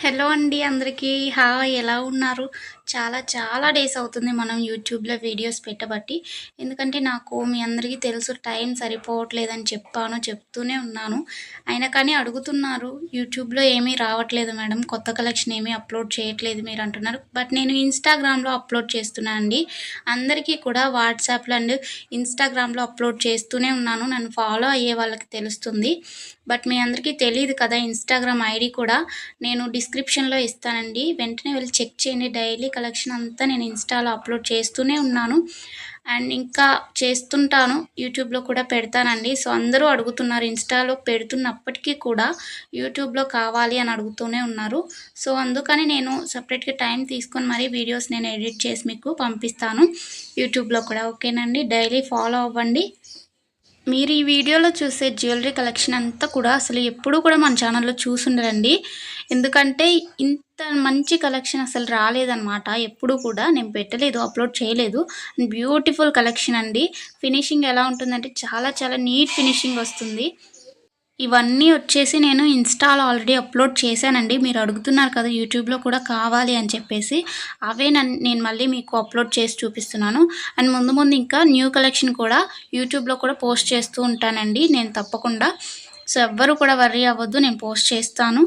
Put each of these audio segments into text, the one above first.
Hello అండి అందరికీ. Hi ఎలా ఉన్నారు? చాలా చాలా డేస్ అవుతుంది మనం యూట్యూబ్‌లో వీడియోస్ పెట్టబట్టి. ఎందుకంటే నాకు మీ అందరికీ తెలుసు టైం సరిపోవట్లేదని చెప్తూనే ఉన్నాను. అయినా కానీ అడుగుతున్నారు యూట్యూబ్‌లో ఏమీ రావట్లేదు మేడం. కొత్త కలెక్షన్ ఏమీ అప్‌లోడ్ చేయట్లేదు మీరు అంటున్నారు. బట్ నేను ఇన్‌స్టాగ్రామ్‌లో అప్‌లోడ్ చేస్తున్నా అండి. అందరికీ కూడా వాట్సాప్‌లో అండ్ ఇన్‌స్టాగ్రామ్‌లో అప్‌లోడ్ చేస్తూనే ఉన్నాను. నన్ను ఫాలో అయ్యే వాళ్ళకి తెలుస్తుంది. బట్ మీ అందరికీ తెలీదు కదా! ఇన్‌స్టాగ్రామ్ ఐడీ కూడా నేను డిస్క్రిప్షన్‌లో ఇస్తానండి. వెంటనే వెళ్లి చెక్ చేయండి. డైలీ కలెక్షన్ అంతా నేను ఇన్‌స్టాలో అప్‌లోడ్ చేస్తూనే ఉన్నాను. అండ్ ఇంకా చేస్తుంటాను. యూట్యూబ్‌లో కూడా పెడతానండి. సో, అందరూ అడుగుతున్నారు ఇన్‌స్టాలో పెడుతున్నప్పటికీ కూడా యూట్యూబ్‌లో కావాలి అని అడుగుతూనే ఉన్నారు. సో, అందుకని నేను సెపరేట్‌గా టైం తీసుకొని మరీ వీడియోస్ నేను ఎడిట్ చేసి మీకు పంపిస్తాను యూట్యూబ్‌లో కూడా. ఓకేనండి. డైలీ ఫాలో అవ్వండి. మీరు ఈ వీడియోలో చూసే జ్యువెలరీ కలెక్షన్ అంతా కూడా అసలు ఎప్పుడూ కూడా మన ఛానల్‌లో చూసుండరండి. ఎందుకంటే ఇంత మంచి కలెక్షన్ అసలు రాలేదనమాట. ఎప్పుడూ కూడా నేను పెట్టలేదు, అప్‌లోడ్ చేయలేదు. బ్యూటిఫుల్ కలెక్షన్ అండి. ఫినిషింగ్ ఎలా ఉంటుందంటే చాలా చాలా నీట్ ఫినిషింగ్ వస్తుంది. ఇవన్నీ వచ్చేసి నేను ఇన్‌స్టాలో ఆల్రెడీ అప్‌లోడ్ చేశానండి. మీరు అడుగుతున్నారు కదా! యూట్యూబ్‌లో కూడా కావాలి అని చెప్పేసి. అవే నేను మళ్ళీ మీకు అప్‌లోడ్ చేసి చూపిస్తున్నాను. అండ్ ముందు ముందు ఇంకా న్యూ కలెక్షన్ కూడా యూట్యూబ్‌లో కూడా పోస్ట్ చేస్తూ ఉంటానండి నేను తప్పకుండా. సో, ఎవ్వరు కూడా వర్రీ అవ్వద్దు. నేను పోస్ట్ చేస్తాను.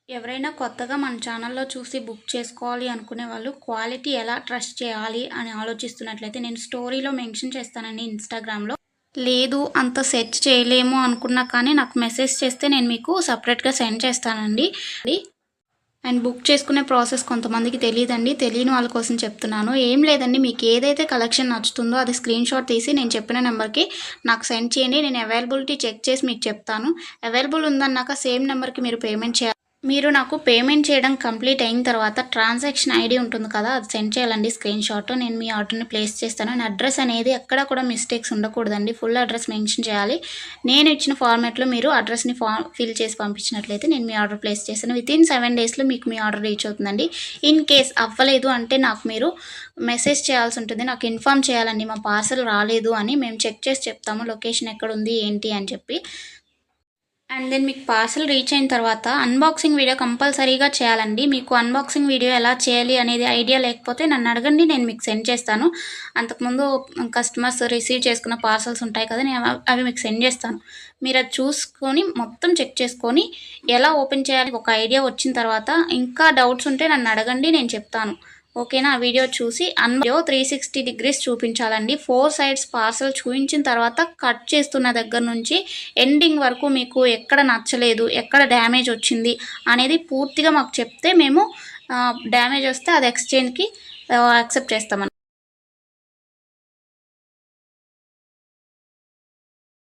ఎవరైనా కొత్తగా మన ఛానల్‌లో చూసి బుక్ చేసుకోవాలి అనుకునే వాళ్ళు క్వాలిటీ ఎలా ట్రస్ట్ చేయాలి అని ఆలోచిస్తున్నట్లయితే నేను స్టోరీలో మెన్షన్ చేస్తానండి ఇన్‌స్టాగ్రామ్‌లో. లేదు అంత సెర్చ్ చేయలేము అనుకున్నా కానీ నాకు మెసేజ్ చేస్తే నేను మీకు సెపరేట్‌గా సెండ్ చేస్తానండి. అండ్ బుక్ చేసుకునే ప్రాసెస్ కొంతమందికి తెలీదండి. తెలియని వాళ్ళ కోసం చెప్తున్నాను. ఏం లేదండి, మీకు ఏదైతే కలెక్షన్ నచ్చుతుందో అది స్క్రీన్‌షాట్ తీసి నేను చెప్పిన నెంబర్‌కి నాకు సెండ్ చేయండి. నేను అవైలబిలిటీ చెక్ చేసి మీకు చెప్తాను. అవైలబుల్ ఉందన్నాక సేమ్ నెంబర్‌కి మీరు పేమెంట్ చేయాలి. మీరు నాకు పేమెంట్ చేయడం కంప్లీట్ అయిన తర్వాత ట్రాన్సాక్షన్ ఐడీ ఉంటుంది కదా! అది సెండ్ చేయాలండి స్క్రీన్‌షాట్. నేను మీ ఆర్డర్‌ని ప్లేస్ చేస్తాను. అండ్ అడ్రస్ అనేది ఎక్కడ కూడా మిస్టేక్స్ ఉండకూడదండి. ఫుల్ అడ్రస్ మెన్షన్ చేయాలి. నేను ఇచ్చిన ఫార్మాట్‌లో మీరు అడ్రస్‌ని ఫిల్ చేసి పంపించినట్లయితే నేను మీ ఆర్డర్ ప్లేస్ చేస్తాను. వితిన్ 7 డేస్‌లో మీకు మీ ఆర్డర్ రీచ్ అవుతుందండి. ఇన్ కేస్ అవ్వలేదు అంటే నాకు మీరు మెసేజ్ చేయాల్సి ఉంటుంది. నాకు ఇన్ఫార్మ్ చేయాలండి మా పార్సెల్ రాలేదు అని. మేము చెక్ చేసి చెప్తాము లొకేషన్ ఎక్కడుంది ఏంటి అని చెప్పి. అండ్ దెన్ మీకు పార్సెల్ రీచ్ అయిన తర్వాత అన్బాక్సింగ్ వీడియో కంపల్సరీగా చేయాలండి. మీకు అన్బాక్సింగ్ వీడియో ఎలా చేయాలి అనేది ఐడియా లేకపోతే నన్ను అడగండి, నేను మీకు సెండ్ చేస్తాను. అంతకుముందు కస్టమర్స్ రిసీవ్ చేసుకున్న పార్సెల్స్ ఉంటాయి కదా! నేను అవి మీకు సెండ్ చేస్తాను. మీరు అది చూసుకొని మొత్తం చెక్ చేసుకొని ఎలా ఓపెన్ చేయాలి ఒక ఐడియా వచ్చిన తర్వాత ఇంకా డౌట్స్ ఉంటే నన్ను అడగండి, నేను చెప్తాను. ఓకేనా? ఆ వీడియో చూసి 360 డిగ్రీస్ చూపించాలండి. 4 సైడ్స్ పార్సెల్ చూయించిన తర్వాత కట్ చేస్తున్న దగ్గర నుంచి ఎండింగ్ వరకు మీకు ఎక్కడ నచ్చలేదు, ఎక్కడ డ్యామేజ్ వచ్చింది అనేది పూర్తిగా మాకు చెప్తే మేము డ్యామేజ్ వస్తే అది ఎక్స్చేంజ్‌కి యాక్సెప్ట్ చేస్తామన్నమాట.